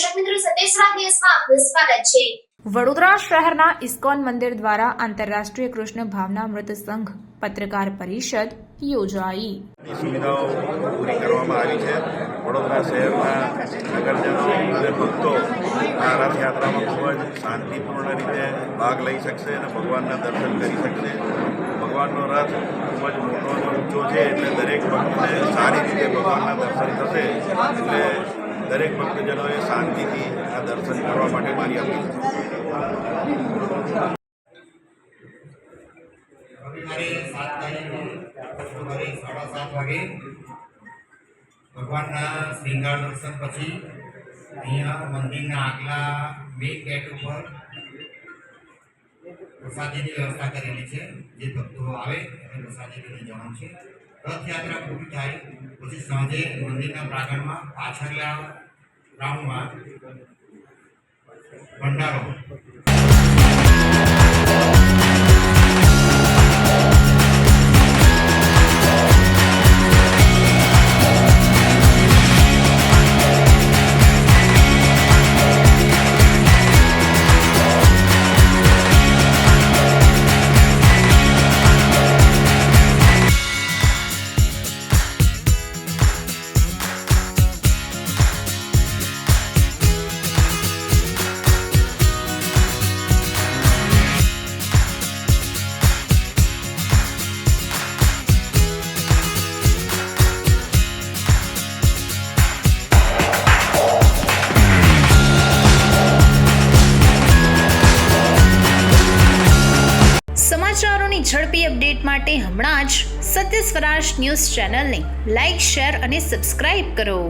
દર્શક મિત્રો, સત્યસ્વાદ ન્યૂઝમાં આપનું સ્વાગત છે। વડોદરા શહેરના ઇસ્કોન મંદિર દ્વારા આંતરરાષ્ટ્રીય કૃષ્ણ ભાવનામૃત સંઘ પત્રકાર પરિષદ યોજાઈ। સુવિધાઓ પૂરી કરવામાં આવી છે। વડોદરા શહેરના નગરજનો અને ભક્તો આ રથયાત્રામાં ખૂબ જ શાંતિપૂર્ણ રીતે ભાગ લઈ શકશે અને ભગવાનના દર્શન કરી શકશે। ભગવાનનો રથ ખૂબ જ મોટો અને ઊંચો છે, એટલે દરેક ભક્તને સારી રીતે ભગવાનના દર્શન થશે। એટલે દરેક ભક્તજનોએ શાંતિથી આ દર્શન કરવા માટે મારી અપીલ છે। રવિવારે 7 તારીખે સવારે 7:30 વાગે ભગવાનના શ્રીંગાર દર્શન પછી અહીંયા મંદિરના આગલા મેઇન ગેટ ઉપર પ્રસાદીની વ્યવસ્થા કરેલી છે। જે ભક્તો આવે એને પ્રસાદી લઈને જવાનું છે। રથયાત્રા પૂરી થાય પછી સાંજે મંદિરના પ્રાંગણમાં પાછળના ગ્રાઉન્ડમાં ભંડારો સમાચારોની ઝડપી અપડેટ માટે હમણાં જ સત્ય સ્વરાજ ન્યૂઝ ચેનલને લાઇક, શેર અને સબસ્ક્રાઇબ કરો।